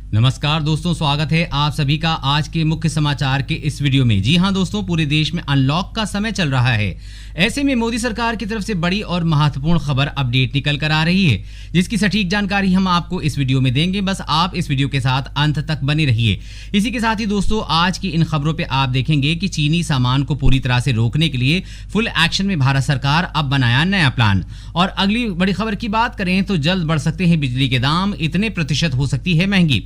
नमस्कार दोस्तों, स्वागत है आप सभी का आज के मुख्य समाचार के इस वीडियो में। जी हां दोस्तों, पूरे देश में अनलॉक का समय चल रहा है। ऐसे में मोदी सरकार की तरफ से बड़ी और महत्वपूर्ण खबर अपडेट निकल कर आ रही है, जिसकी सटीक जानकारी हम आपको इस वीडियो में देंगे। बस आप इस वीडियो के साथ अंत तक बने रहिए। इसी के साथ ही दोस्तों, आज की इन खबरों पे आप देखेंगे कि चीनी सामान को पूरी तरह से रोकने के लिए फुल एक्शन में भारत सरकार अब बनाया नया प्लान। और अगली बड़ी खबर की बात करें तो जल्द बढ़ सकते हैं बिजली के दाम, इतने प्रतिशत हो सकती है महंगी।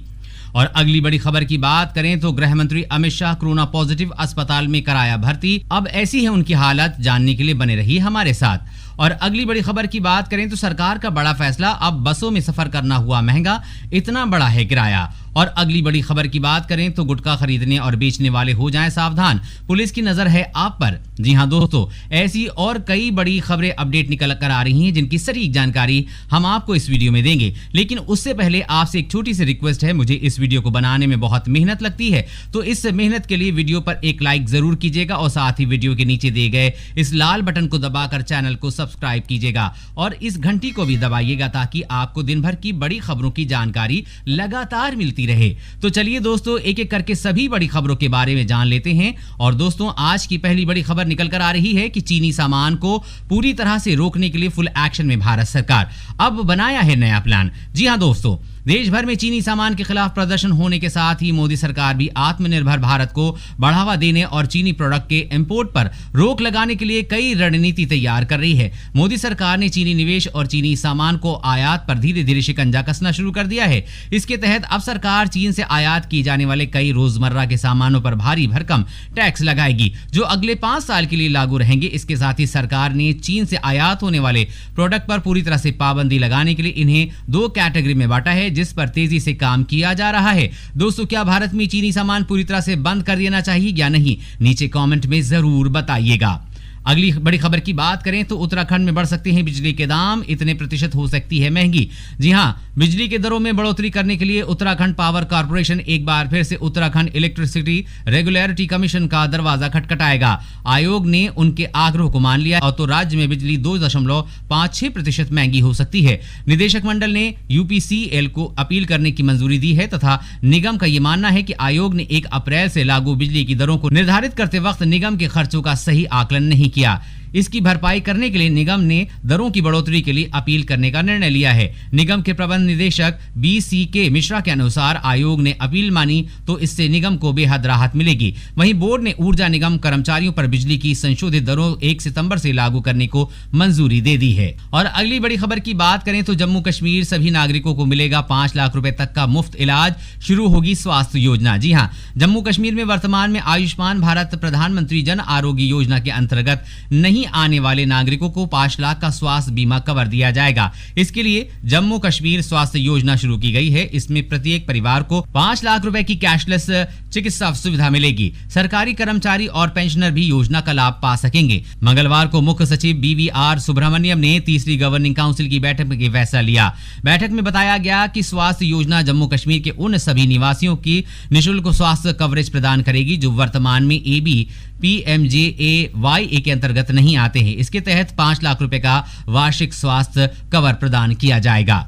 और अगली बड़ी खबर की बात करें तो गृह मंत्री अमित शाह कोरोना पॉजिटिव अस्पताल में कराया भर्ती। अब ऐसी है उनकी हालत, जानने के लिए बने रहिए हमारे साथ। और अगली बड़ी खबर की बात करें तो सरकार का बड़ा फैसला, अब बसों में सफर करना हुआ महंगा, इतना बड़ा है किराया। और अगली बड़ी खबर की बात करें तो गुटखा खरीदने और बेचने वाले हो जाएं सावधान, पुलिस की नजर है आप पर। जी हां दोस्तों, ऐसी और कई बड़ी खबरें अपडेट निकल कर आ रही हैं, जिनकी सटीक जानकारी हम आपको इस वीडियो में देंगे। लेकिन उससे पहले आपसे एक छोटी सी रिक्वेस्ट है, मुझे इस वीडियो को बनाने में बहुत मेहनत लगती है, तो इस मेहनत के लिए वीडियो पर एक लाइक जरूर कीजिएगा और साथ ही वीडियो के नीचे दिए गए इस लाल बटन को दबाकर चैनल को सब्सक्राइब कीजिएगा और इस घंटी को भी दबाइएगा, ताकि आपको दिन भर की बड़ी खबरों की जानकारी लगातार मिलती रहे। तो चलिए दोस्तों, एक एक करके सभी बड़ी खबरों के बारे में जान लेते हैं। और दोस्तों, आज की पहली बड़ी खबर निकल कर आ रही है कि चीनी सामान को पूरी तरह से रोकने के लिए फुल एक्शन में भारत सरकार अब बनाया है नया प्लान। जी हां दोस्तों, देश भर में चीनी सामान के खिलाफ प्रदर्शन होने के साथ ही मोदी सरकार भी आत्मनिर्भर भारत को बढ़ावा देने और चीनी प्रोडक्ट के इंपोर्ट पर रोक लगाने के लिए कई रणनीति तैयार कर रही है। मोदी सरकार ने चीनी निवेश और चीनी सामान को आयात पर धीरे धीरे शिकंजा कसना शुरू कर दिया है। इसके तहत अब सरकार चीन से आयात किए जाने वाले कई रोजमर्रा के सामानों पर भारी भरकम टैक्स लगाएगी, जो अगले 5 साल के लिए लागू रहेंगे। इसके साथ ही सरकार ने चीन से आयात होने वाले प्रोडक्ट पर पूरी तरह से पाबंदी लगाने के लिए इन्हें 2 कैटेगरी में बांटा है, जिस पर तेजी से काम किया जा रहा है। दोस्तों, क्या भारत में चीनी सामान पूरी तरह से बंद कर देना चाहिए या नहीं, नीचे कमेंट में जरूर बताइएगा। अगली बड़ी खबर की बात करें तो उत्तराखंड में बढ़ सकते हैं बिजली के दाम, इतने प्रतिशत हो सकती है महंगी। जी हां, बिजली के दरों में बढ़ोतरी करने के लिए उत्तराखंड पावर कॉर्पोरेशन एक बार फिर से उत्तराखंड इलेक्ट्रिसिटी रेगुलेटरी कमीशन का दरवाजा खटखटाएगा। आयोग ने उनके आग्रह को मान लिया और तो राज्य में बिजली 2.56% महंगी हो सकती है। निदेशक मंडल ने यूपीसीएल को अपील करने की मंजूरी दी है तथा निगम का यह मानना है कि आयोग ने 1 अप्रैल से लागू बिजली की दरों को निर्धारित करते वक्त निगम के खर्चों का सही आकलन नहीं किया। इसकी भरपाई करने के लिए निगम ने दरों की बढ़ोतरी के लिए अपील करने का निर्णय लिया है। निगम के प्रबंध निदेशक BCK मिश्रा के अनुसार आयोग ने अपील मानी तो इससे निगम को बेहद राहत मिलेगी। वहीं बोर्ड ने ऊर्जा निगम कर्मचारियों पर बिजली की संशोधित दरों 1 सितंबर से लागू करने को मंजूरी दे दी है। और अगली बड़ी खबर की बात करें तो जम्मू कश्मीर सभी नागरिकों को मिलेगा 5 लाख रुपए तक का मुफ्त इलाज, शुरू होगी स्वास्थ्य योजना। जी हाँ, जम्मू कश्मीर में वर्तमान में आयुष्मान भारत प्रधानमंत्री जन आरोग्य योजना के अंतर्गत नहीं आने वाले नागरिकों को 5 लाख का स्वास्थ्य बीमा कवर दिया जाएगा। इसके लिए जम्मू कश्मीर स्वास्थ्य योजना शुरू की गई है। इसमें प्रत्येक परिवार को 5 लाख रुपए की कैशलेस चिकित्सा सुविधा मिलेगी। सरकारी कर्मचारी और पेंशनर भी योजना का लाभ पा सकेंगे। मंगलवार को मुख्य सचिव BVR सुब्रमण्यम ने तीसरी गवर्निंग काउंसिल की बैठक में फैसला लिया। बैठक में बताया गया कि स्वास्थ्य योजना जम्मू कश्मीर के उन सभी निवासियों की निःशुल्क स्वास्थ्य कवरेज प्रदान करेगी जो वर्तमान में AB PMJAY के अंतर्गत नहीं आते हैं। इसके तहत 5 लाख रुपए का वार्षिक स्वास्थ्य कवर प्रदान किया जाएगा।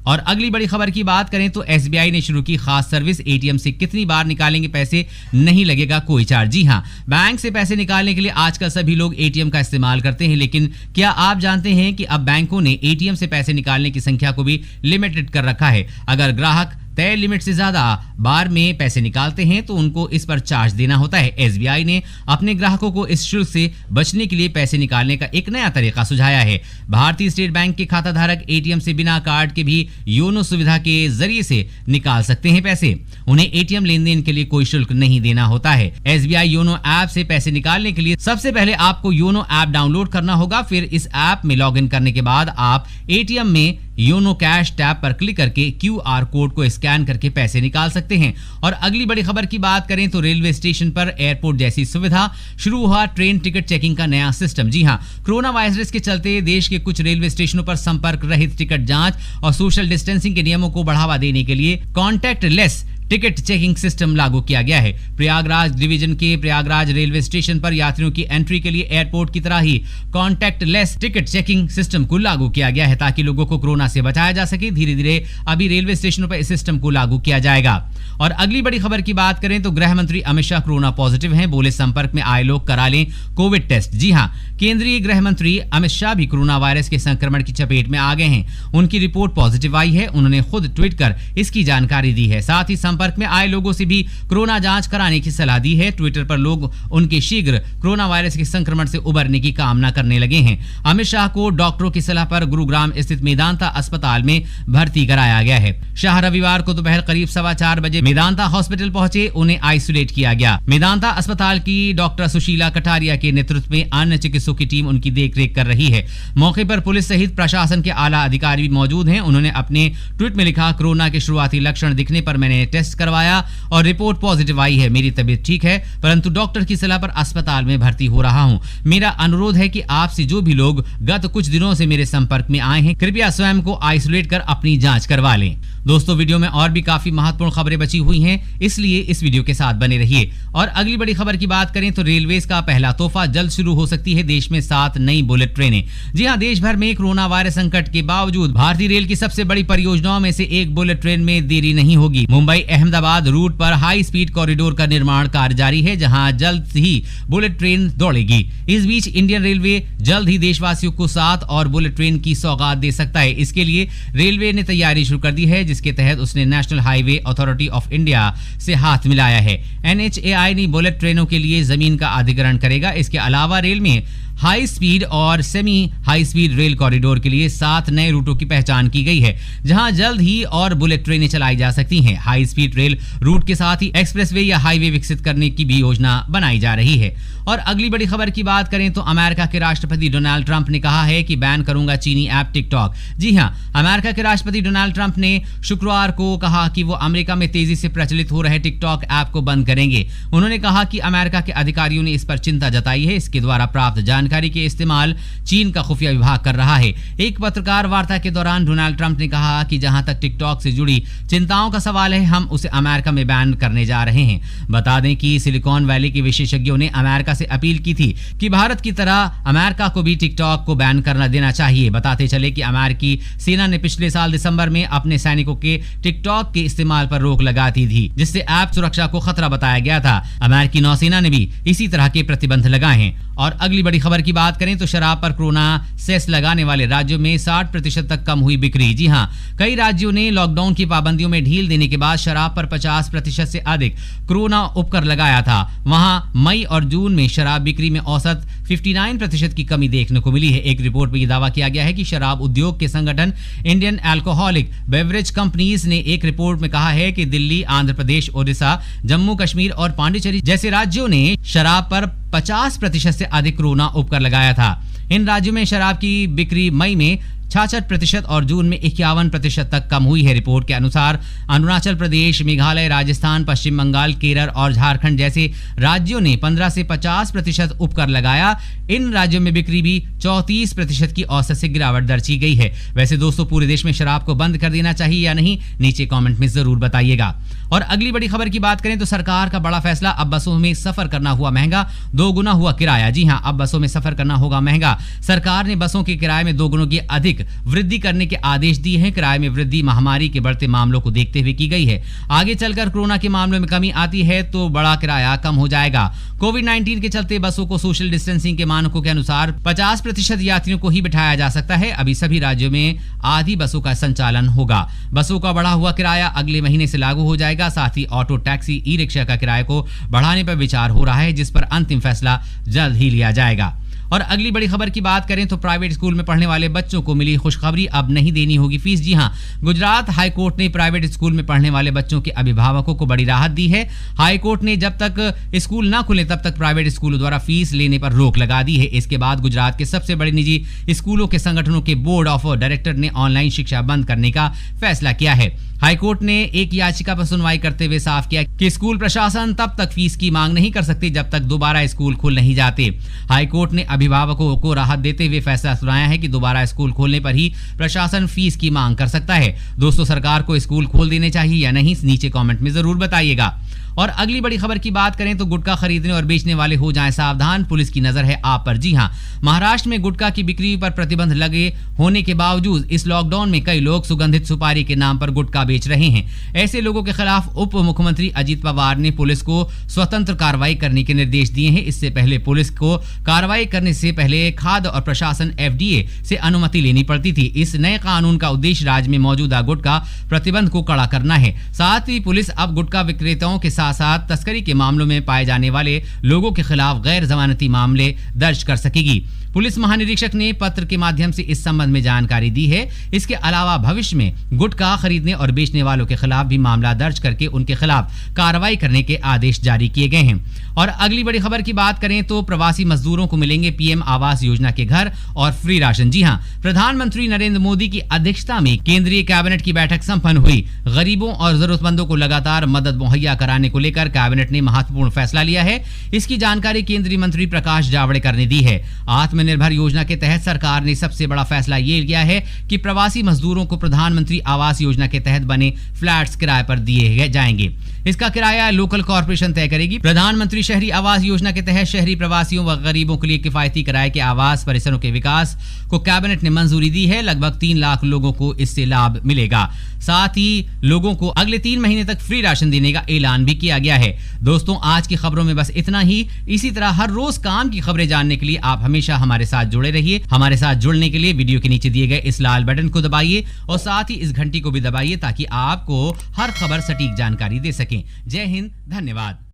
और अगली बड़ी खबर की बात करें तो SBI ने शुरू की खास सर्विस, ATM से कितनी बार निकालेंगे पैसे, नहीं लगेगा कोई चार्ज। जी हां, बैंक से पैसे निकालने के लिए आजकल सभी लोग ATM का इस्तेमाल करते हैं, लेकिन क्या आप जानते हैं कि अब बैंकों ने ATM से पैसे निकालने की संख्या को भी लिमिटेड कर रखा है। अगर ग्राहक तय लिमिट से ज्यादा बार में पैसे निकालते हैं तो उनको इस पर चार्ज देना होता है। SBI ने अपने ग्राहकों को इस शुल्क से बचने के लिए पैसे निकालने का एक नया तरीका सुझाया है। भारतीय स्टेट बैंक के खाता धारक ATM से बिना कार्ड के भी योनो सुविधा के जरिए से निकाल सकते हैं पैसे। उन्हें ATM लेन देन के लिए कोई शुल्क नहीं देना होता है। SBI योनो ऐप से पैसे निकालने के लिए सबसे पहले आपको योनो ऐप डाउनलोड करना होगा। फिर इस ऐप में लॉगिन करने के बाद आप ATM में योनो कैश टैब पर क्लिक करके QR कोड को स्कैन करके पैसे निकाल सकते हैं। और अगली बड़ी खबर की बात करें तो रेलवे स्टेशन पर एयरपोर्ट जैसी सुविधा, शुरू हुआ ट्रेन टिकट चेकिंग का नया सिस्टम। जी हां, कोरोना वायरस के चलते देश के कुछ रेलवे स्टेशनों पर संपर्क रहित टिकट जांच और सोशल डिस्टेंसिंग के नियमों को बढ़ावा देने के लिए contact less ticket checking system लागू किया गया है। प्रयागराज डिवीजन के प्रयागराज रेलवे स्टेशन पर यात्रियों की एंट्री के लिए एयरपोर्ट की तरह ही कॉन्टैक्टलेस टिकट चेकिंग सिस्टम को लागू किया गया है ताकि लोगों को कोरोना से बचाया जा सके। धीरे धीरे अभी रेलवे स्टेशनों पर इस सिस्टम को लागू किया जाएगा। और अगली बड़ी खबर की बात करें तो गृह मंत्री अमित शाह कोरोना पॉजिटिव हैं। बोले संपर्क में आए लोग करा लें कोविड टेस्ट। जी हां, केंद्रीय गृह मंत्री अमित शाह भी कोरोना वायरस के संक्रमण की चपेट में आ गए हैं। उनकी रिपोर्ट पॉजिटिव आई है। उन्होंने खुद ट्वीट कर इसकी जानकारी दी है। साथ ही संपर्क में आए लोगों से भी कोरोना जांच कराने की सलाह दी है। ट्विटर पर लोग उनके शीघ्र कोरोना वायरस के संक्रमण से उबरने की कामना करने लगे हैं। अमित शाह को डॉक्टरों की सलाह पर गुरुग्राम स्थित मेदांता अस्पताल में भर्ती कराया गया है। शाह रविवार को दोपहर करीब 4:15 बजे मेदांता हॉस्पिटल पहुंचे। उन्हें आइसोलेट किया गया। मेदांता अस्पताल की डॉक्टर सुशीला कटारिया के नेतृत्व में अन्य चिकित्सकों की टीम उनकी देखरेख कर रही है। मौके पर पुलिस सहित प्रशासन के आला अधिकारी भी मौजूद हैं। उन्होंने अपने ट्वीट में लिखा, कोरोना के शुरुआती लक्षण दिखने पर मैंने टेस्ट करवाया और रिपोर्ट पॉजिटिव आई है। मेरी तबीयत ठीक है, परंतु डॉक्टर की सलाह पर अस्पताल में भर्ती हो रहा हूं। मेरा अनुरोध है कि आपसे जो भी लोग गत कुछ दिनों से मेरे संपर्क में आए हैं, कृपया स्वयं को आइसोलेट कर अपनी जांच करवा लें। दोस्तों, वीडियो में और भी काफी महत्वपूर्ण खबरें बची हुई हैं, इसलिए इस वीडियो के साथ बने रहिए। और अगली बड़ी खबर की बात करें तो रेलवेज का पहला तोहफा जल्द शुरू हो सकती है। देश में 7 नई बुलेट ट्रेनें। जी हां, देश भर में कोरोना वायरस संकट के बावजूद भारतीय रेल की सबसे बड़ी परियोजनाओं में से एक बुलेट ट्रेन में देरी नहीं होगी। मुंबई अहमदाबाद रूट पर हाई स्पीड कॉरिडोर का निर्माण कार्य जारी है, जहां जल्द ही बुलेट ट्रेन दौड़ेगी। इस बीच इंडियन रेलवे जल्द ही देशवासियों को 7 और बुलेट ट्रेन की सौगात दे सकता है। इसके लिए रेलवे ने तैयारी शुरू कर दी है, जिसके तहत उसने national highway authority of India से हाथ मिलाया है। NHAI ने बुलेट ट्रेनों के लिए जमीन का अधिग्रहण करेगा। इसके अलावा रेल में हाई स्पीड और semi high speed rail corridor के लिए 7 नए रूटों की पहचान की गई है, जहां जल्द ही और बुलेट ट्रेनें चलाई जा सकती हैं। हाई स्पीड रेल रूट के साथ ही एक्सप्रेसवे या हाईवे विकसित करने की भी योजना बनाई जा रही है। और अगली बड़ी खबर की बात करें तो अमेरिका के राष्ट्रपति डोनाल्ड ट्रंप ने कहा है कि बैन करूंगा चीनी ऐप टिकटॉक। जी हां, अमेरिका के राष्ट्रपति डोनाल्ड ट्रंप ने शुक्रवार को कहा कि वो अमेरिका में तेजी से प्रचलित हो रहे टिकटॉक ऐप को बंद करेंगे। उन्होंने कहा कि अमेरिका के अधिकारियों ने इस पर चिंता जताई है। इसके द्वारा प्राप्त जानकारी के इस्तेमाल चीन का खुफिया विभाग कर रहा है। एक पत्रकार वार्ता के दौरान डोनाल्ड ट्रंप ने कहा कि जहां तक टिकटॉक से जुड़ी चिंताओं का सवाल है, हम उसे अमेरिका में बैन करने जा रहे हैं। बता दें कि सिलिकॉन वैली के विशेषज्ञों ने अमेरिका से अपील की थी कि भारत की तरह अमेरिका को भी टिकटॉक को बैन करना देना चाहिए। बताते चले कि अमेरिकी सेना ने पिछले साल दिसंबर में अपने सैनिकों के टिकटॉक के इस्तेमाल पर रोक लगा दी थी, जिससे ऐप सुरक्षा को खतरा बताया गया था। अमेरिकी नौसेना ने भी इसी तरह के प्रतिबंध लगाए हैं। और अगली बड़ी खबर की बात करें तो शराब पर कोरोना सेस लगाने वाले राज्यों में 60% तक कम हुई बिक्री। जी हां, कई राज्यों ने लॉकडाउन की पाबंदियों में ढील देने के बाद शराब पर 50% से अधिक कोरोना उपकर लगाया था। वहां मई और जून में शराब बिक्री में औसत 59% की कमी देखने को मिली है। एक रिपोर्ट में यह दावा किया गया है कि शराब उद्योग के संगठन इंडियन अल्कोहलिक बेवरेज कंपनीज ने एक रिपोर्ट में कहा है कि दिल्ली, आंध्र प्रदेश, ओडिशा, जम्मू कश्मीर और पांडिचेरी जैसे राज्यों ने शराब पर 50% से अधिक कोरोना उपकर लगाया था। इन राज्यों में शराब की बिक्री मई में 66% और जून में 51% तक कम हुई है। रिपोर्ट के अनुसार अरुणाचल प्रदेश, मेघालय, राजस्थान, पश्चिम बंगाल, केरल और झारखंड जैसे राज्यों ने 15 से 50% उपकर लगाया। इन राज्यों में बिक्री भी 34% की औसत से गिरावट दर्ज की गई है। वैसे दोस्तों, पूरे देश में शराब को बंद कर देना चाहिए या नहीं, नीचे कमेंट में जरूर बताइएगा। और अगली बड़ी खबर की बात करें तो सरकार का बड़ा फैसला, अब बसों में सफर करना हुआ महंगा, 2 गुना हुआ किराया। जी हां, अब बसों में सफर करना होगा महंगा। सरकार ने बसों के किराए में 2 गुणों की अधिक वृद्धि करने के आदेश दिए हैं। किराए में वृद्धि महामारी के बढ़ते मामलों को देखते हुए की गई है। आगे चलकर कोरोना के मामलों में कमी आती है तो बड़ा किराया कम हो जाएगा। कोविड-19 के चलते बसों को सोशल डिस्टेंसिंग के मानकों के अनुसार 50% यात्रियों को ही बिठाया जा सकता है। अभी सभी राज्यों में आधी बसों का संचालन होगा। बसों का बढ़ा हुआ किराया अगले महीने से लागू हो जाएगा। साथ ही ऑटो, टैक्सी, ई रिक्शा का किराए को बढ़ाने पर विचार हो रहा है, जिस पर अंतिम फैसला जल्द ही लिया जाएगा। और अगली बड़ी खबर की बात करें तो प्राइवेट स्कूल में पढ़ने वाले बच्चों को मिली खुशखबरी, अब नहीं देनी होगी फीस। जी हां, गुजरात हाईकोर्ट ने प्राइवेट स्कूल में पढ़ने वाले बच्चों के अभिभावकों को बड़ी राहत दी है। हाईकोर्ट ने जब तक स्कूल ना खुले तब तक प्राइवेट स्कूलों द्वारा फीस लेने पर रोक लगा दी है। इसके बाद गुजरात के सबसे बड़े निजी स्कूलों के संगठनों के बोर्ड ऑफ डायरेक्टर ने ऑनलाइन शिक्षा बंद करने का फैसला किया है। हाईकोर्ट ने एक याचिका पर सुनवाई करते हुए साफ किया कि स्कूल प्रशासन तब तक फीस की मांग नहीं कर सकती जब तक दोबारा स्कूल खुल नहीं जाते। हाईकोर्ट ने अभिभावकों को राहत देते हुए फैसला सुनाया है कि दोबारा स्कूल खोलने पर ही प्रशासन फीस की मांग कर सकता है। दोस्तों, सरकार को स्कूल खोल देने चाहिए या नहीं, नीचे कमेंट में जरूर बताइएगा। और अगली बड़ी खबर की बात करें तो गुटखा खरीदने और बेचने वाले हो जाएं सावधान, पुलिस की नजर है आप पर। जी हां, महाराष्ट्र में गुटखा की बिक्री पर प्रतिबंध लगे होने के बावजूद इस लॉकडाउन में कई लोग सुगंधित सुपारी के नाम पर गुटखा बेच रहे हैं। ऐसे लोगों के खिलाफ उप मुख्यमंत्री अजित पवार ने पुलिस को स्वतंत्र कार्रवाई करने के निर्देश दिए हैं। इससे पहले पुलिस को कार्रवाई करने से पहले खाद्य और प्रशासन FDA से अनुमति लेनी पड़ती थी। इस नए कानून का उद्देश्य राज्य में मौजूदा गुटखा प्रतिबंध को कड़ा करना है। साथ ही पुलिस अब गुटखा विक्रेताओं के साथ साथ तस्करी के मामलों में पाए जाने वाले लोगों के खिलाफ गैर जमानती मामले दर्ज कर सकेगी। पुलिस महानिरीक्षक ने पत्र के माध्यम से इस संबंध में जानकारी दी है। इसके अलावा भविष्य में गुटखा खरीदने और बेचने वालों के खिलाफ भी मामला दर्ज करके उनके खिलाफ कार्रवाई करने के आदेश जारी किए गए हैं। और अगली बड़ी खबर की बात करें तो प्रवासी मजदूरों को मिलेंगे PM आवास योजना के घर और फ्री राशन। जी हां, प्रधानमंत्री नरेंद्र मोदी की अध्यक्षता में केंद्रीय कैबिनेट की बैठक संपन्न हुई। गरीबों और जरूरतमंदों को लगातार मदद मुहैया कराने को लेकर कैबिनेट ने महत्वपूर्ण फैसला लिया है। इसकी जानकारी केंद्रीय मंत्री प्रकाश जावड़ेकर ने दी है। आत्मनिर्भर योजना के तहत सरकार ने सबसे बड़ा फैसला ये लिया है कि प्रवासी मजदूरों को प्रधानमंत्री आवास योजना के तहत बने फ्लैट्स किराए पर दिए जाएंगे। इसका किराया लोकल कॉर्पोरेशन तय करेगी। प्रधानमंत्री शहरी आवास योजना के तहत शहरी प्रवासियों व गरीबों के लिए किफायती किराए के आवास परिसरों के विकास को कैबिनेट ने मंजूरी दी है। लगभग 3 लाख लोगों को इससे लाभ मिलेगा। साथ ही लोगों को अगले 3 महीने तक फ्री राशन देने का ऐलान भी किया गया है। दोस्तों, आज की खबरों में बस इतना ही। इसी तरह हर रोज काम की खबरें जानने के लिए आप हमेशा हमारे साथ जुड़े रहिए। हमारे साथ जुड़ने के लिए वीडियो के नीचे दिए गए इस लाल बटन को दबाइए और साथ ही इस घंटी को भी दबाइए ताकि आपको हर खबर सटीक जानकारी दे सकें। जय हिंद, धन्यवाद।